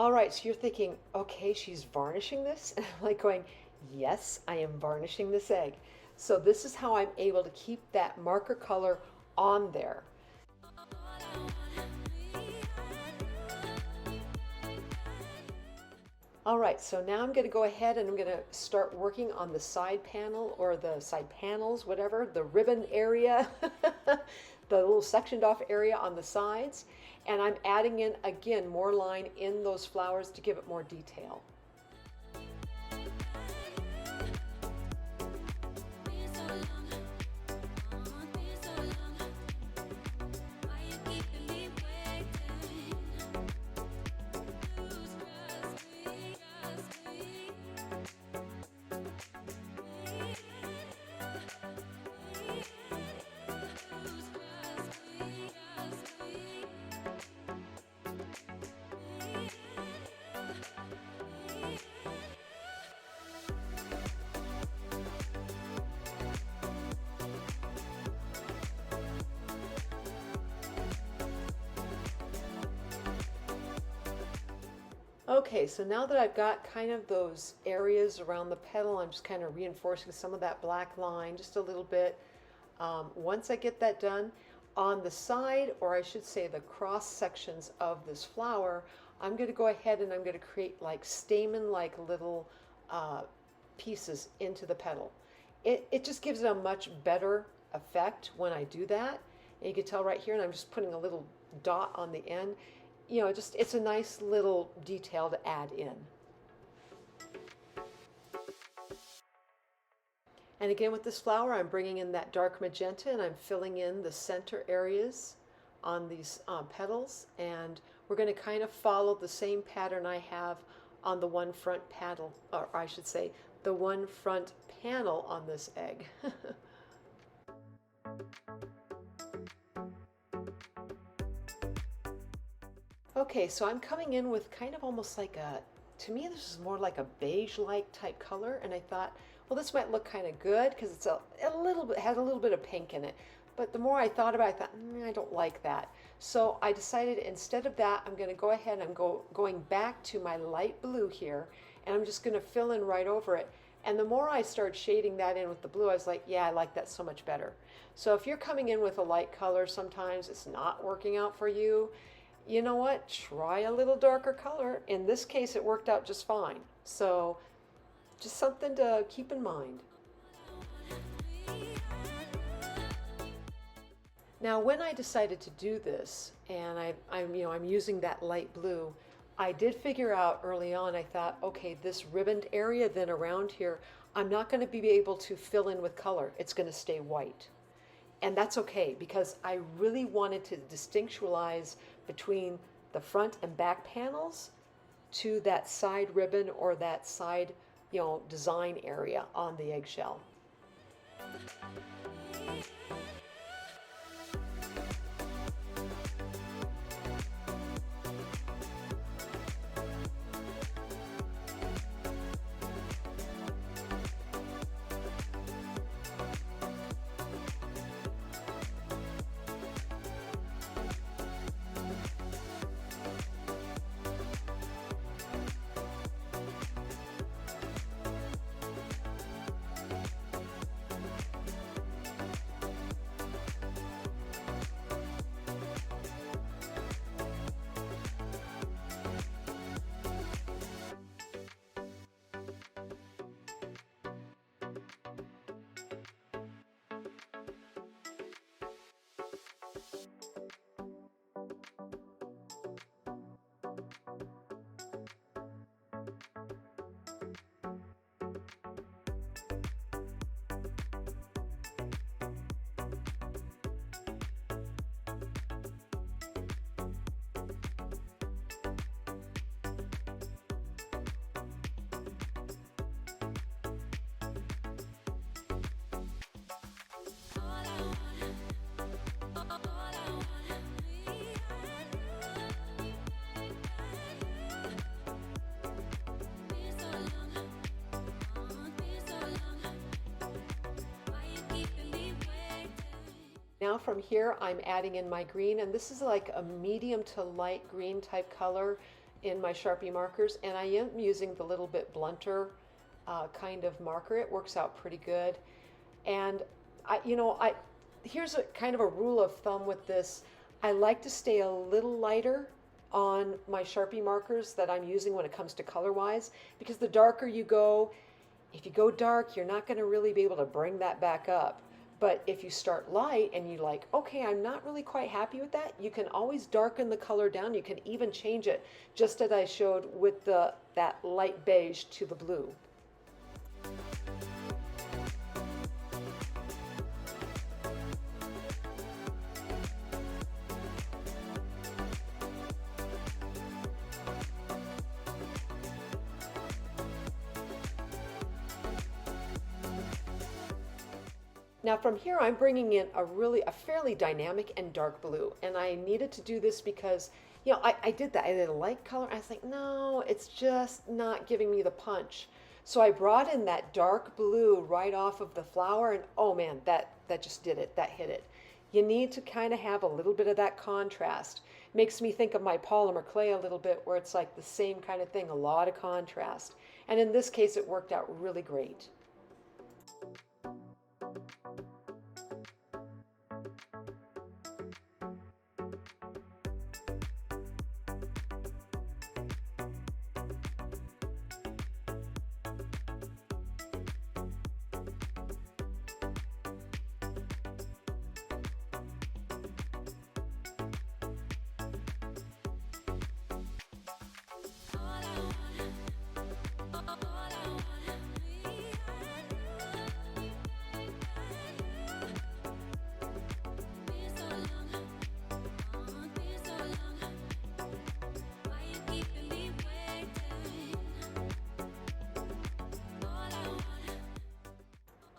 All right, so you're thinking, okay, she's varnishing this? And I'm like going, yes, I am varnishing this egg. So this is how I'm able to keep that marker color on there. All right, so now I'm going to go ahead and I'm going to start working on the side panel or the side panels, whatever, the ribbon area, the little sectioned off area on the sides. And I'm adding in, again, more line in those flowers to give it more detail. Okay, so now that I've got kind of those areas around the petal, I'm just kind of reinforcing some of that black line just a little bit. Once I get that done, on the side, or I should say the cross sections of this flower, I'm going to go ahead and I'm going to create like stamen-like little pieces into the petal. It just gives it a much better effect when I do that. And you can tell right here, and I'm just putting a little dot on the end. You know, just it's a nice little detail to add in. And again with this flower, I'm bringing in that dark magenta and I'm filling in the center areas on these petals. And we're going to kind of follow the same pattern I have on the one front panel, or I should say, the one front panel on this egg. Okay, so I'm coming in with kind of almost like a, to me this is more like a beige-like type color, and I thought, well, this might look kind of good because it's a little bit, has a little bit of pink in it. But the more I thought about it, I thought, I don't like that. So I decided instead of that, I'm going to go ahead and I'm going back to my light blue here, and I'm just going to fill in right over it. And the more I started shading that in with the blue, I was like, yeah, I like that so much better. So if you're coming in with a light color, sometimes it's not working out for you. You know what? Try a little darker color. In this case, it worked out just fine. So just something to keep in mind. Now, when I decided to do this, and I'm using that light blue, I did figure out early on, I thought, okay, this ribboned area then around here, I'm not going to be able to fill in with color. It's going to stay white. And that's okay because I really wanted to distinctualize between the front and back panels to that side ribbon or that side, design area on the eggshell. Now from here, I'm adding in my green, and this is like a medium to light green type color. in my Sharpie markers, and I am using the little bit blunter kind of marker. It works out pretty good. And here's a kind of a rule of thumb with this. I like to stay a little lighter on my Sharpie markers that I'm using when it comes to color wise, because the darker you go, if you go dark, you're not going to really be able to bring that back up. But if you start light and you like, okay, I'm not really quite happy with that, you can always darken the color down. You can even change it, just as I showed with that light beige to the blue. Now from here, I'm bringing in a fairly dynamic and dark blue. And I needed to do this because, I did that. I did a light color. I was like, no, it's just not giving me the punch. So I brought in that dark blue right off of the flower, and oh man, that just did it. That hit it. You need to kind of have a little bit of that contrast. Makes me think of my polymer clay a little bit, where it's like the same kind of thing, a lot of contrast. And in this case, it worked out really great.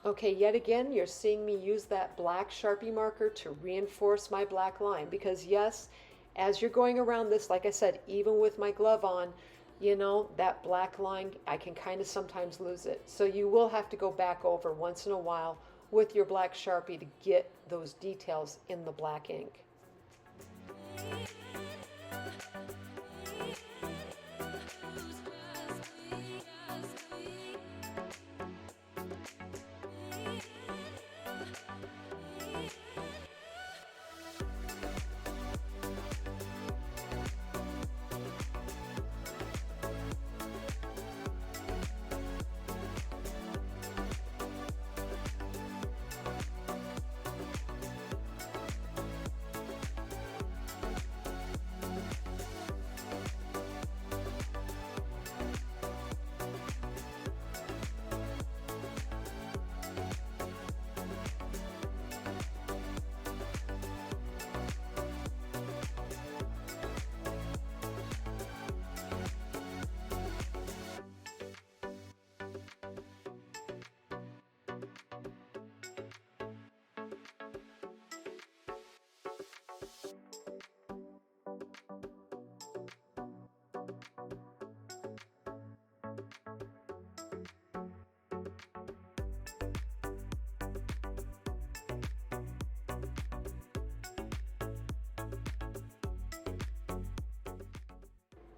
Okay, yet again, you're seeing me use that black Sharpie marker to reinforce my black line, because yes, as you're going around this, like I said, even with my glove on, that black line, I can kind of sometimes lose it. So you will have to go back over once in a while with your black Sharpie to get those details in the black ink.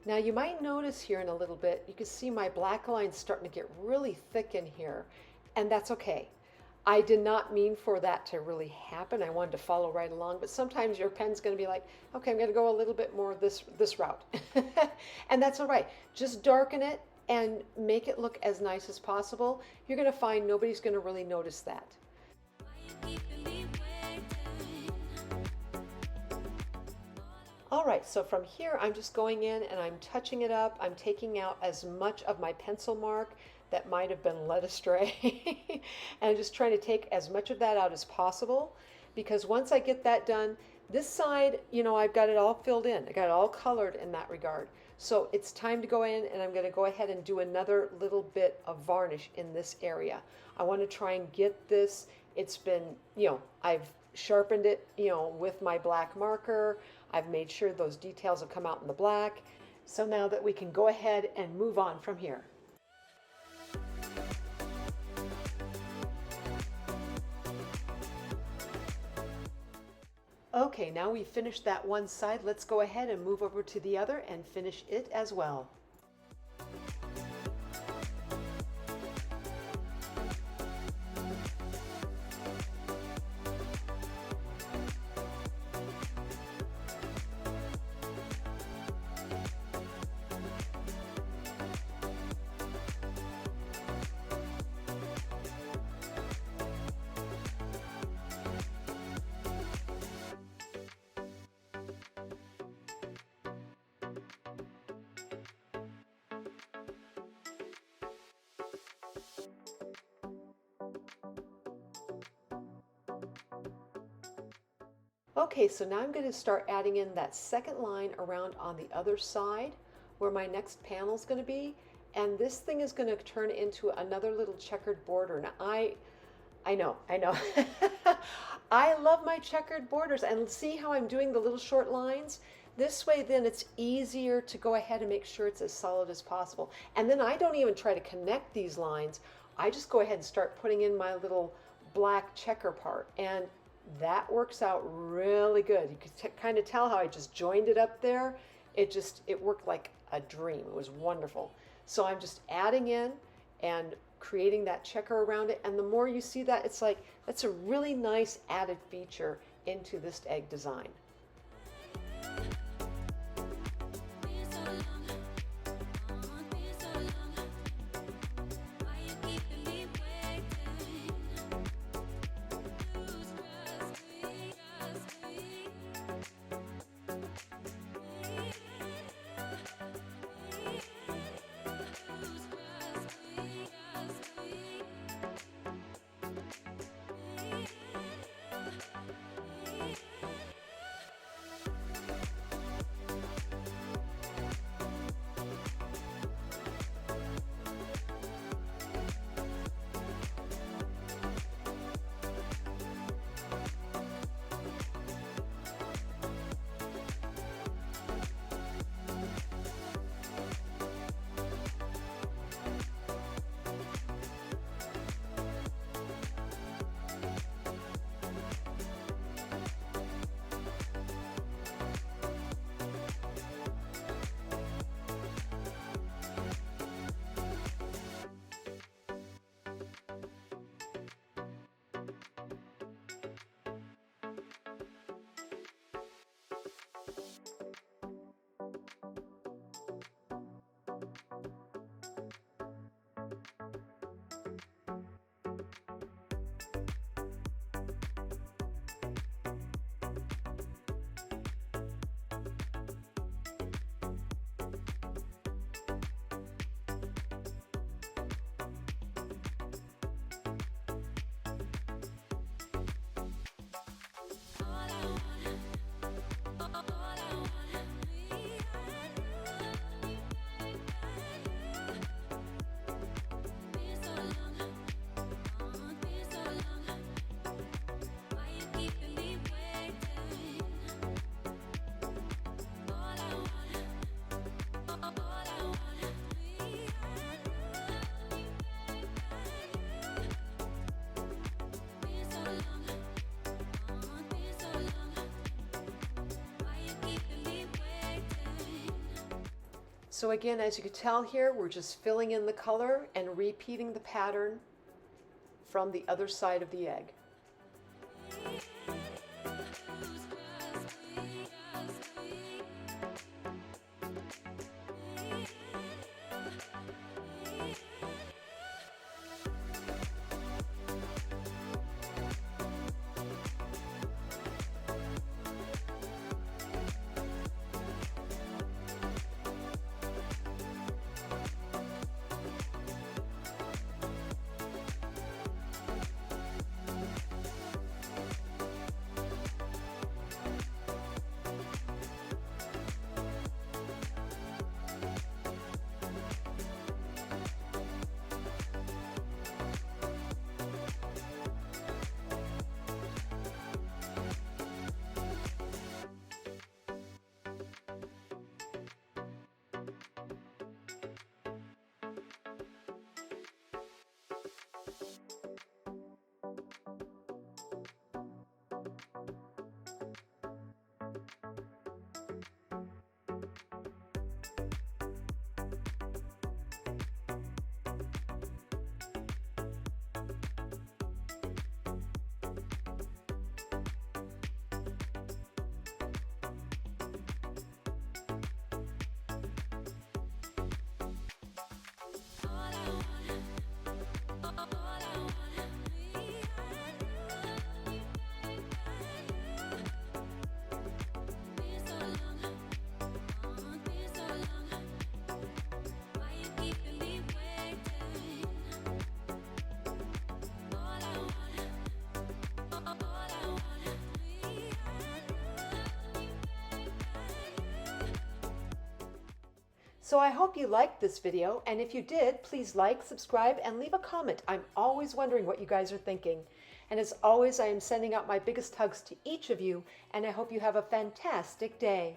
Now you might notice here in a little bit, you can see my black line starting to get really thick in here, and that's okay. I did not mean for that to really happen. I wanted to follow right along, but sometimes your pen's going to be like, okay, I'm going to go a little bit more this route. And that's all right. Just darken it and make it look as nice as possible. You're going to find nobody's going to really notice that. All right, so from here, I'm just going in and I'm touching it up. I'm taking out as much of my pencil mark that might have been led astray. And I'm just trying to take as much of that out as possible, because once I get that done, this side, I've got it all filled in. I got it all colored in that regard. So it's time to go in, and I'm going to go ahead and do another little bit of varnish in this area. I want to try and get this. It's been, I've sharpened it, with my black marker. I've made sure those details have come out in the black. So now that we can go ahead and move on from here. Okay, now we've finished that one side. Let's go ahead and move over to the other and finish it as well. Okay, so now I'm going to start adding in that second line around on the other side where my next panel is going to be. And this thing is going to turn into another little checkered border. Now I know. I love my checkered borders, and see how I'm doing the little short lines? This way then it's easier to go ahead and make sure it's as solid as possible. And then I don't even try to connect these lines. I just go ahead and start putting in my little black checker part, and that works out really good. You can kind of tell how I just joined it up there. It worked like a dream. It was wonderful. So I'm just adding in and creating that checker around it. And the more you see that, it's like, that's a really nice added feature into this egg design. So again, as you can tell here, we're just filling in the color and repeating the pattern from the other side of the egg. So I hope you liked this video, and if you did, please like, subscribe, and leave a comment. I'm always wondering what you guys are thinking. And as always, I am sending out my biggest hugs to each of you, and I hope you have a fantastic day.